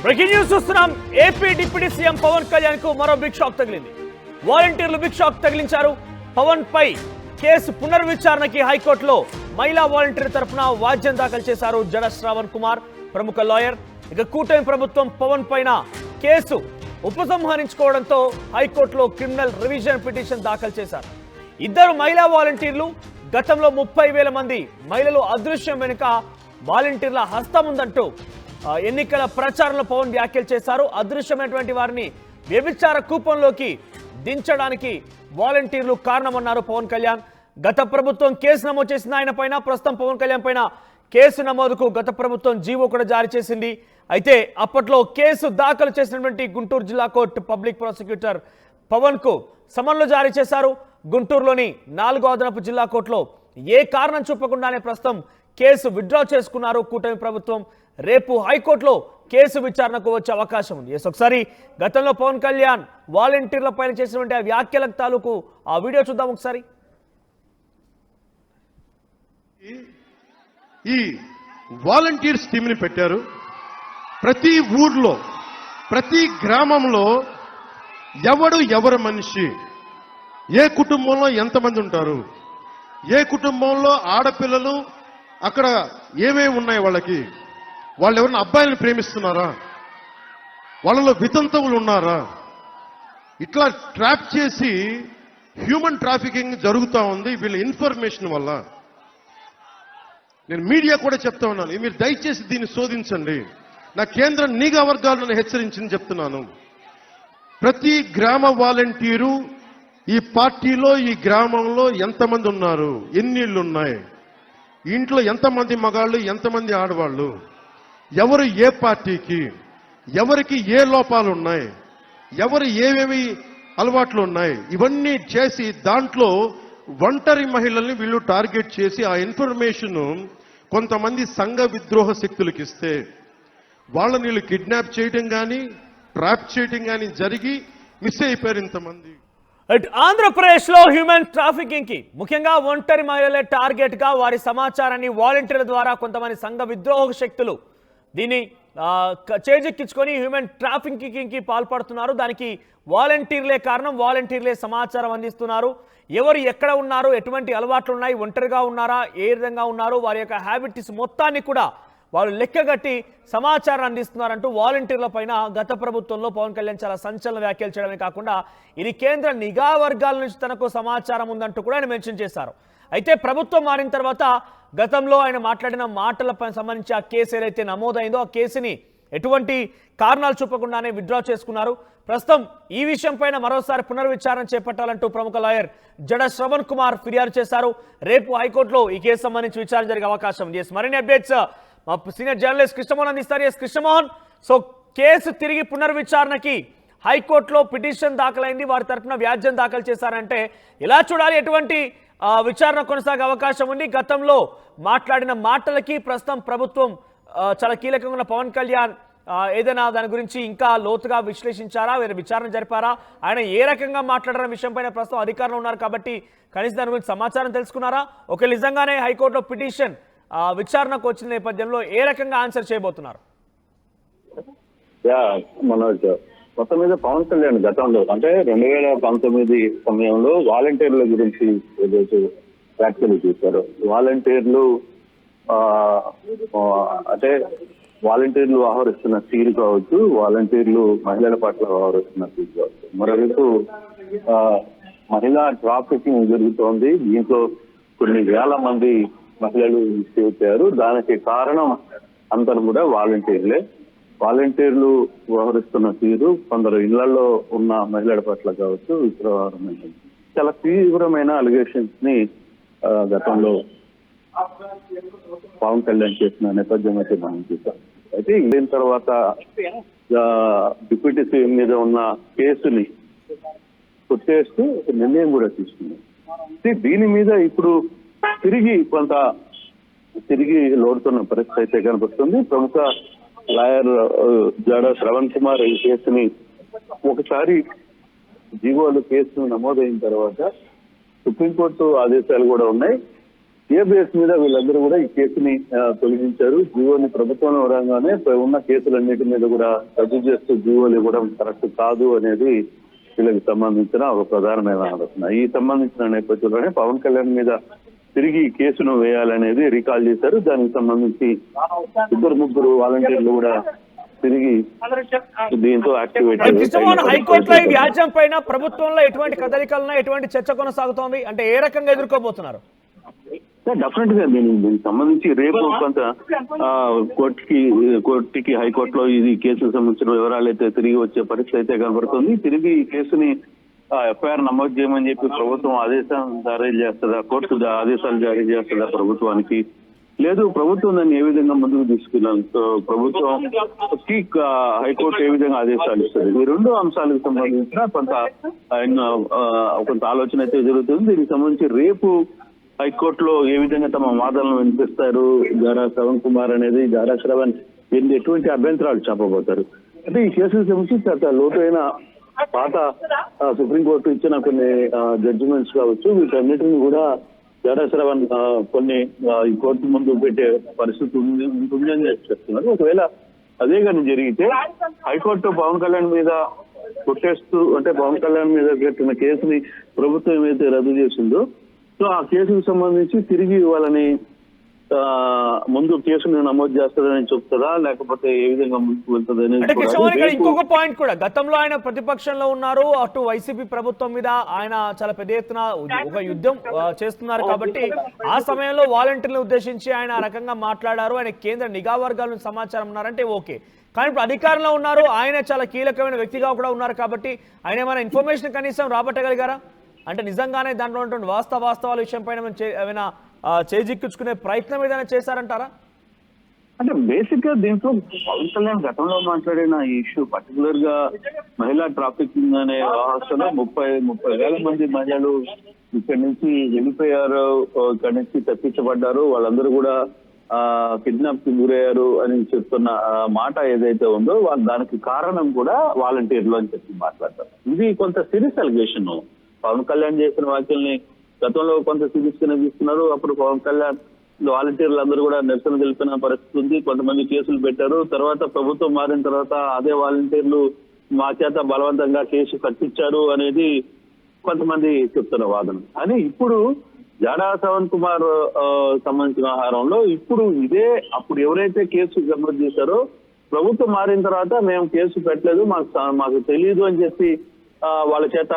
Breaking news చూస్తున్నాం. AP deputy CM Pawan Kalyan కు మరో బిగ్ షాక్ తగిలింది. వాలంటీర్లు బిగ్ షాక్ తగిలించారు. పవన్ పై కేసు పునర్విచారణకి హైకోర్టులో మహిళా వాలంటీర్ తరఫున వాద్యం దాఖలు చేశారు జడ శ్రావణ్ కుమార్, ప్రముఖ లాయర్. ఇక కూటమి ప్రభుత్వం పవన్ పైన కేసు ఉపసంహరించుకోవడంతో హైకోర్టులో క్రిమినల్ రివిజన్ పిటిషన్ దాఖలు చేశారు. ఇద్దరు మహిళా వాలంటీర్లు, గతంలో 30,000 మంది మహిళలు అదృశ్యం వెనుక వాలంటీర్ల హస్తం ఉందంటూ ఎన్నికల ప్రచారంలో పవన్ వ్యాఖ్యలు చేశారు. అదృశ్యమైనటువంటి వారిని వ్యభిచార కూపంలోకి దించడానికి వాలంటీర్లు కారణమన్నారు పవన్ కళ్యాణ్. గత ప్రభుత్వం కేసు నమోదు చేసింది ఆయన పైన. ప్రస్తుతం పవన్ కళ్యాణ్ పైన కేసు నమోదుకు గత ప్రభుత్వం జీవో కూడా జారీ చేసింది. అయితే అప్పట్లో కేసు దాఖలు చేసినటువంటి గుంటూరు జిల్లా కోర్టు పబ్లిక్ ప్రాసిక్యూటర్ పవన్ కు సమన్లు జారీ చేశారు. గుంటూరులోని 4వ అదనపు జిల్లా కోర్టులో ఏ కారణం చూపకుండానే ప్రస్తుతం కేసు విత్డ్రా చేసుకున్నారు కూటమి ప్రభుత్వం. రేపు హైకోర్టులో కేసు విచారణకు వచ్చే అవకాశం ఉంది. ఒకసారి గతంలో పవన్ కళ్యాణ్ వాలంటీర్ల పైన చేసినటువంటి ఆ వ్యాఖ్యల తాలూకు ఆ వీడియో చూద్దాం ఒకసారి. ఈ వాలంటీర్స్ టీంని పెట్టారు. ప్రతి ఊర్లో, ప్రతి గ్రామంలో ఎవరు మనిషి, ఏ కుటుంబంలో ఎంతమంది ఉంటారు, ఏ కుటుంబంలో ఆడపిల్లలు అక్కడ ఏమేమి ఉన్నాయి, వాళ్ళు ఎవరైనా అబ్బాయిలను ప్రేమిస్తున్నారా, వాళ్ళలో వితంతువులు ఉన్నారా, ఇట్లా ట్రాప్ చేసి హ్యూమన్ ట్రాఫికింగ్ జరుగుతూ ఉంది వీళ్ళ ఇన్ఫర్మేషన్ వల్ల. నేను మీడియా కూడా చెప్తా ఉన్నాను, మీరు దయచేసి దీన్ని శోధించండి. నా కేంద్ర నిఘా వర్గాలను హెచ్చరించింది చెప్తున్నాను. ప్రతి గ్రామ వాలంటీరు ఈ పార్టీలో, ఈ గ్రామంలో ఎంతమంది ఉన్నారు, ఎన్ని ఇళ్ళు ఉన్నాయి, ఇంట్లో ఎంతమంది మగాళ్ళు, ఎంతమంది ఆడవాళ్ళు, ఎవరు ఏ పార్టీకి, ఎవరికి ఏ లోపాలు ఉన్నాయి, ఎవరు ఏమేమి అలవాట్లు ఉన్నాయి, ఇవన్నీ చేసి దాంట్లో ఒంటరి మహిళల్ని వీళ్ళు టార్గెట్ చేసి ఆ ఇన్ఫర్మేషన్ కొంతమంది సంఘ విద్రోహ శక్తులకు ఇస్తే వాళ్ళని వీళ్ళు కిడ్నాప్ చేయడం కానీ ట్రాప్ చేయడం కానీ జరిగి మిస్ అయిపోయారు ఇంతమంది. ఆంధ్రప్రదేశ్ లో హ్యూమన్ ట్రాఫికింగ్ కి ముఖ్యంగా ఒంటరి మహిళలే టార్గెట్ గా వారి సమాచారాన్ని వాలంటీర్ల ద్వారా కొంతమంది సంఘ విద్రోహ శక్తులు దీన్ని చేజెక్కించుకొని హ్యూమన్ ట్రాఫికింగ్ కి పాల్పడుతున్నారు. దానికి వాలంటీర్లే కారణం. వాలంటీర్లే సమాచారం అందిస్తున్నారు. ఎవరు ఎక్కడ ఉన్నారు, ఎటువంటి అలవాట్లు ఉన్నాయి, ఒంటరిగా ఉన్నారా, ఏ విధంగా ఉన్నారు, వారి యొక్క హ్యాబిట్స్ మొత్తాన్ని కూడా వాళ్ళు లెక్కగట్టి సమాచారం అందిస్తున్నారంటూ వాలంటీర్ల పైన గత ప్రభుత్వంలో పవన్ కళ్యాణ్ చాలా సంచలన వ్యాఖ్యలు చేయడమే కాకుండా ఇది కేంద్ర నిఘా వర్గాల నుంచి తనకు సమాచారం ఉందంటూ కూడా ఆయన మెన్షన్ చేశారు. అయితే ప్రభుత్వం మారిన తర్వాత గతంలో ఆయన మాట్లాడిన మాటలపై సంబంధించి ఆ కేసు ఏదైతే నమోదైందో ఆ కేసుని ఎటువంటి కారణాలు చూపకుండానే విత్డ్రా చేసుకున్నారు. ప్రస్తుతం ఈ విషయం పైన మరోసారి పునర్విచారణ చేపట్టాలంటూ ప్రముఖ లాయర్ జడ శ్రవణ్ కుమార్ ఫిర్యాదు చేశారు. రేపు హైకోర్టులో ఈ కేసు సంబంధించి విచారణ జరిగే అవకాశం ఉంది. మరిన్ని అప్డేట్స్ మా సీనియర్ జర్నలిస్ట్ కృష్ణమోహన్ అందిస్తారు. కృష్ణమోహన్, సో కేసు తిరిగి పునర్విచారణకి హైకోర్టులో పిటిషన్ దాఖలైంది, వారి తరఫున వ్యాజ్యం దాఖలు చేశారంటే ఎలా చూడాలి, ఎటువంటి విచారణ కొనసాగే అవకాశం ఉంది? గతంలో మాట్లాడిన మాటలకి ప్రస్తుతం ప్రభుత్వం చాలా కీలకంగా ఉన్న పవన్ కళ్యాణ్ ఏదైనా దాని గురించి ఇంకా లోతుగా విశ్లేషించారా, వేరే విచారణ జరిపారా, ఆయన ఏ రకంగా మాట్లాడారన్న విషయం పైన ప్రస్తుతం అధికారంలో ఉన్నారు కాబట్టి కనీసం దాని గురించి సమాచారం తెలుసుకున్నారా? ఒకవేళ నిజంగానే హైకోర్టులో పిటిషన్ విచారణకు వచ్చిన నేపథ్యంలో ఏ రకంగా ఆన్సర్ చేయబోతున్నారు? మనోజ్, మొత్తం మీద పవన్ కళ్యాణ్ గతంలో అంటే 2019 సమయంలో వాలంటీర్ల గురించి ఏదైతే వ్యాఖ్యలు చేశారో, వాలంటీర్లు అంటే వాలంటీర్లు వ్యవహరిస్తున్న తీరు కావచ్చు, వాలంటీర్లు మహిళల పట్ల వ్యవహరిస్తున్న తీరు కావచ్చు, మరోవైపు మహిళా ట్రాఫికింగ్ జరుగుతోంది. దీంతో కొన్ని వేల మంది మహిళలు చేశారు. దానికి కారణం అందరూ కూడా వాలంటీర్లే. వాలంటీర్లు వ్యవహరిస్తున్న తీరు కొందరు ఇళ్లలో ఉన్న మహిళల పట్ల కావచ్చు విప్రవారమైనది. చాలా తీవ్రమైన అలిగేషన్స్ ని గతంలో పవన్ కళ్యాణ్ చేసిన నేపథ్యం అయితే మనం చూసాం. అయితే దీని తర్వాత డిప్యూటీ సీఎం మీద ఉన్న కేసుని కొట్టేస్తూ నిర్ణయం కూడా తీసుకున్నాం. దీని మీద ఇప్పుడు తిరిగి లోడుతున్న పరిస్థితి అయితే కనిపిస్తుంది. ప్రముఖ లాయర్ జడ శ్రవణ్ కుమార్ ఈ కేసుని ఒకసారి జీవోలు కేసు నమోదైన తర్వాత సుప్రీంకోర్టు ఆదేశాలు కూడా ఉన్నాయి. ఏ బేస్ మీద వీళ్ళందరూ కూడా ఈ కేసుని తొలగించారు. జీవోని ప్రభుత్వంలో రాగానే ఉన్న కేసులన్నిటి మీద కూడా రద్దు చేస్తూ జీవోలు ఇవ్వడం కరెక్ట్ కాదు అనేది వీళ్ళకి సంబంధించిన ఒక ప్రధానమైన ఆలోచన. ఈ సంబంధించిన నేపథ్యంలోనే పవన్ కళ్యాణ్ మీద తిరిగి కేసును వేయాలనేది రికాల్ చేశారు. దానికి సంబంధించి 2-3 వాలంటీర్లు కూడా తిరిగి దీంతో యాక్టివేట్ హైకోర్టులో ఈ వ్యాజ్యం పైన ప్రభుత్వంలో ఎటువంటి కదలికలున్నా ఎటువంటి చర్చ కొనసాగుతోంది అంటే ఏ రకంగా ఎదుర్కోబోతున్నారు? డెఫినెట్ గా దీనికి సంబంధించి రేపు కొంత కోర్టుకి హైకోర్టులో ఇది కేసుకు సంబంధించిన వివరాలు అయితే తిరిగి వచ్చే పరిస్థితి అయితే కనబడుతుంది. తిరిగి ఈ కేసుని ఎఫ్ఐఆర్ నమోదు చేయమని చెప్పి ప్రభుత్వం ఆదేశాలు జారీ చేస్తుందా, కోర్టు ఆదేశాలు జారీ చేస్తుందా ప్రభుత్వానికి, లేదు ప్రభుత్వం దాన్ని ఏ విధంగా ముందుకు తీసుకెళ్ళాలి, ప్రభుత్వం హైకోర్టు ఏ విధంగా ఆదేశాలు ఇస్తుంది, ఈ 2 అంశాలకు సంబంధించిన కొంత ఆలోచన అయితే జరుగుతుంది. దీనికి సంబంధించి రేపు హైకోర్టులో ఏ విధంగా తమ వాదనలు వినిపిస్తారు, జారా శ్రవణ్ కుమార్ అనేది జారా శ్రవణ్ ఎటువంటి అభ్యంతరాలు చెప్పబోతారు. అంటే ఈ కేసుకు సంబంధించి లోతైన పాత సుప్రీంకోర్టు ఇచ్చిన కొన్ని జడ్జిమెంట్స్ కావచ్చు, వీటన్నిటిని కూడా జారా శ్రవణ్ కొన్ని ఈ కోర్టు ముందు పెట్టే పరిస్థితి ఉంటుందని చెప్తున్నారు. ఒకవేళ అదే కానీ జరిగితే హైకోర్టు పవన్ కళ్యాణ్ మీద కొట్టేస్తూ అంటే పవన్ కళ్యాణ్ మీద పెట్టిన కేసుని ప్రభుత్వం ఏమైతే రద్దు చేసిందో సో ఆ కేసుకు సంబంధించి తిరిగి వాళ్ళని ముందు కేసుని నమోదు చేస్తారని చెప్తారా, లేకపోతే ఏ విధంగా ముందుకు వెళ్తుంది అనేది ఇంకొక పాయింట్ కూడా. గతంలో ఆయన ప్రతిపక్షంలో ఉన్నారు, అటు వైసీపీ ప్రభుత్వం మీద ఆయన చాలా పెద్ద ఎత్తున ఒక యుద్ధం చేస్తున్నారు కాబట్టి ఆ సమయంలో వాలంటీర్లను ఉద్దేశించి ఆయన ఆ రకంగా మాట్లాడారు. ఆయన కేంద్ర నిఘా వర్గాల నుంచి సమాచారం ఉన్నారంటే ఓకే, కానీ ఇప్పుడు అధికారంలో ఉన్నారు, ఆయన చాలా కీలకమైన వ్యక్తిగా కూడా ఉన్నారు కాబట్టి ఆయన ఏమైనా ఇన్ఫర్మేషన్ కనీసం రాబట్టగలిగారా? అంటే నిజంగానే దాంట్లో ఉన్నటువంటి వాస్తవాల విషయం పైన ఏమైనా చేజిక్కించుకునే ప్రయత్నం ఏదైనా చేశారంటారా? అంటే బేసిక్ గా దీంట్లో పవన్ కళ్యాణ్ గతంలో మాట్లాడిన ఈ ఇష్యూ పర్టికులర్ గా మహిళా ట్రాఫికింగ్ అనే వ్యవస్థలో 30,000 మంది మహిళలు ఇక్కడి నుంచి వెళ్ళిపోయారు, ఇక్కడి నుంచి తప్పించబడ్డారు, వాళ్ళందరూ కూడా కిడ్నాప్ కి గురయ్యారు అని చెప్తున్న మాట ఏదైతే ఉందో దానికి కారణం కూడా వాలంటీర్లు అని చెప్పి మాట్లాడతారు. ఇది కొంత సీరియస్ అలిగేషన్. పవన్ కళ్యాణ్ చేసిన వ్యాఖ్యల్ని గతంలో కొంత సీరియస్ గానే తీసుకున్నారు. అప్పుడు పవన్ కళ్యాణ్ వాలంటీర్లు అందరూ కూడా నిరసన తెలిపిన పరిస్థితి ఉంది, కొంతమంది కేసులు పెట్టారు. తర్వాత ప్రభుత్వం మారిన తర్వాత అదే వాలంటీర్లు మా చేత బలవంతంగా కేసు కట్టించారు అనేది కొంతమంది చెప్తున్న వాదన. అని ఇప్పుడు జాడా శ్రవణ్ కుమార్ సంబంధించిన వ్యవహారంలో ఇప్పుడు ఇదే అప్పుడు ఎవరైతే కేసు నమోదు చేశారో ప్రభుత్వం మారిన తర్వాత మేము కేసు పెట్టలేదు, మాకు తెలియదు అని చెప్పి వాళ్ళ చేత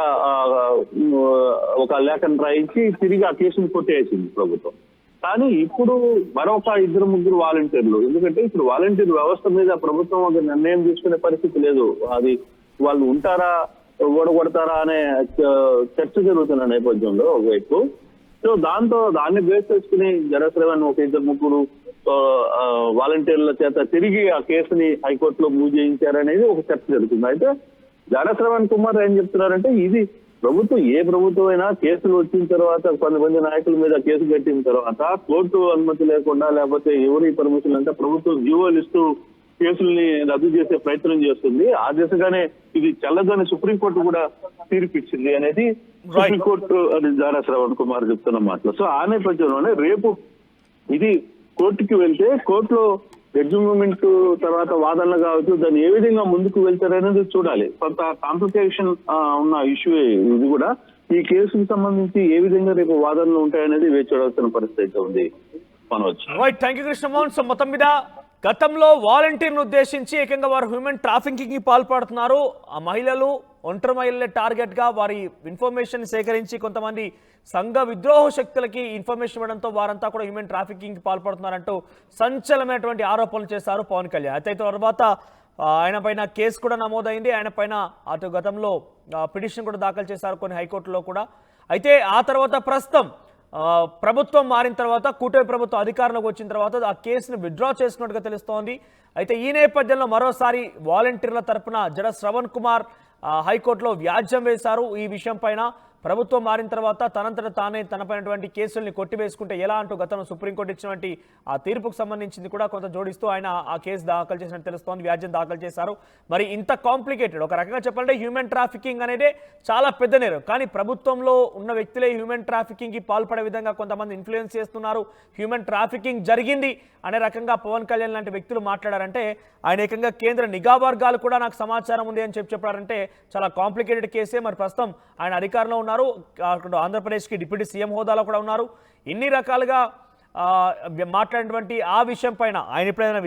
ఒక లేఖను రాయించి తిరిగి ఆ కేసును కొట్టేసింది ప్రభుత్వం. కానీ ఇప్పుడు మరొక 2-3 వాలంటీర్లు, ఎందుకంటే ఇప్పుడు వాలంటీర్ వ్యవస్థ మీద ప్రభుత్వం ఒక నిర్ణయం తీసుకునే పరిస్థితి లేదు. అది వాళ్ళు ఉంటారా ఓడగొడతారా అనే చర్చ జరుగుతున్న నేపథ్యంలో ఒకవైపు. సో దాన్ని బేస్ చేసుకుని జారా శ్రవణ్ ఒక 2-3 వాలంటీర్ల చేత తిరిగి ఆ కేసుని హైకోర్టులో మూవ్ చేయించారనేది ఒక చర్చ జరుగుతుంది. అయితే జారా శ్రవణ్ కుమార్ ఏం చెప్తున్నారంటే ఇది ఏ ప్రభుత్వం అయినా కేసులు వచ్చిన తర్వాత కొంతమంది నాయకుల మీద కేసు కట్టిన తర్వాత కోర్టు అనుమతి లేకుండా లేకపోతే ఎవరి పర్మిషన్ అంటే ప్రభుత్వం జీవోలు ఇస్తూ కేసుల్ని రద్దు చేసే ప్రయత్నం చేస్తుంది. ఆ దిశగానే ఇది చెల్లదని సుప్రీంకోర్టు కూడా తీర్పిచ్చింది అనేది సుప్రీంకోర్టు అని జారా శ్రవణ్ కుమార్ చెప్తున్న మాటలు. సో ఆ నేపథ్యంలోనే రేపు ఇది కోర్టుకి వెళ్తే కోర్టులో జడ్జిమెంట్ తర్వాత వాదనలు కావచ్చు, దాన్ని ఏ విధంగా ముందుకు వెళ్తారనేది చూడాలి. కొంత కాంప్లికేషన్ ఉన్న ఇష్యూ ఇది కూడా. ఈ కేసుకు సంబంధించి ఏ విధంగా రేపు వాదనలు ఉంటాయనేది వేచి చూడాల్సిన పరిస్థితి ఉంది. Thank you Krishnamohan. సో మొత్తం మీద గతంలో వాలంటీర్ను ఉద్దేశించి ఏకంగా వారు హ్యూమన్ ట్రాఫికింగ్ కి పాల్పడుతున్నారు. ఆ మహిళలు ఒంటరి మహిళలే టార్గెట్ గా వారి ఇన్ఫర్మేషన్ సేకరించి కొంతమంది సంఘ విద్రోహ శక్తులకి ఇన్ఫర్మేషన్ ఇవ్వడంతో వారంతా కూడా హ్యూమన్ ట్రాఫికింగ్ కి పాల్పడుతున్నారంటూ సంచలనమైనటువంటి ఆరోపణలు చేశారు పవన్ కళ్యాణ్. అయితే తర్వాత ఆయన పైన కేసు కూడా నమోదైంది. ఆయన పైన అటు గతంలో పిటిషన్ కూడా దాఖలు చేశారు కొన్ని హైకోర్టులో కూడా. అయితే ఆ తర్వాత ప్రస్తుతం ప్రభుత్వం మారిన తర్వాత కూటమి ప్రభుత్వం అధికారంలోకి వచ్చిన తర్వాత ఆ కేసును విత్డ్రా చేసుకున్నట్టుగా తెలుస్తోంది. అయితే ఈ నేపథ్యంలో మరోసారి వాలంటీర్ల తరపున జాడా శ్రవణ్ కుమార్ హైకోర్టులో వ్యాజ్యం వేశారు. ఈ విషయం పైన ప్రభుత్వం మారిన తర్వాత తనంతట తానే తనపైనటువంటి కేసుల్ని కొట్టివేసుకుంటే ఎలా అంటూ గతంలో సుప్రీంకోర్టు ఇచ్చినటువంటి ఆ తీర్పుకు సంబంధించింది కూడా కొంత జోడిస్తూ ఆయన ఆ కేసు దాఖలు చేసినట్టు తెలుస్తోంది, వ్యాజ్యం దాఖలు చేశారు. మరి ఇంత కాంప్లికేటెడ్, ఒక రకంగా చెప్పాలంటే హ్యూమన్ ట్రాఫికింగ్ అనేది చాలా పెద్ద నేరం, కానీ ప్రభుత్వంలో ఉన్న వ్యక్తులే హ్యూమన్ ట్రాఫికింగ్కి పాల్పడే విధంగా కొంతమంది ఇన్ఫ్లుయెన్స్ చేస్తున్నారు, హ్యూమన్ ట్రాఫికింగ్ జరిగింది అనే రకంగా పవన్ కళ్యాణ్ లాంటి వ్యక్తులు మాట్లాడారంటే, ఆయన ఏకంగా కేంద్ర నిఘా వర్గాలు కూడా నాకు సమాచారం ఉంది అని చెప్పారంటే చాలా కాంప్లికేటెడ్ కేసే. మరి ప్రస్తుతం ఆయన అధికారంలో ఉన్నారు, అక్కడ ఆంధ్రప్రదేశ్కి డిప్యూటీ సీఎం హోదాలో కూడా ఉన్నారు. ఇన్ని రకాలుగా మాట్లాడినటువంటి ఆ విషయం పైన ఆయన ఎప్పుడైనా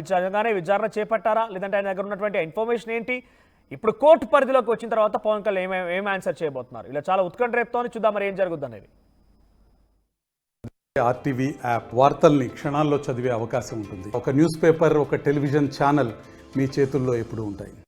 విచారణ చేపట్టారా, లేదంటే ఆయన దగ్గర ఉన్నటువంటి ఇన్ఫర్మేషన్ ఏంటి? ఇప్పుడు కోర్టు పరిధిలోకి వచ్చిన తర్వాత పవన్ కళ్యాణ్ ఏం ఆన్సర్ చేయబోతున్నారు? ఇలా చాలా ఉత్కంఠ రేపుతోని చూద్దాం మరి ఏం జరుగుతుంది అనేది. ఆర్టీవీ యాప్ వార్తల్ని క్షణాల్లో చదివే అవకాశం ఉంటుంది. ఒక న్యూస్ పేపర్, ఒక టెలివిజన్ ఛానల్ మీ చేతుల్లో ఎప్పుడూ ఉంటాయి.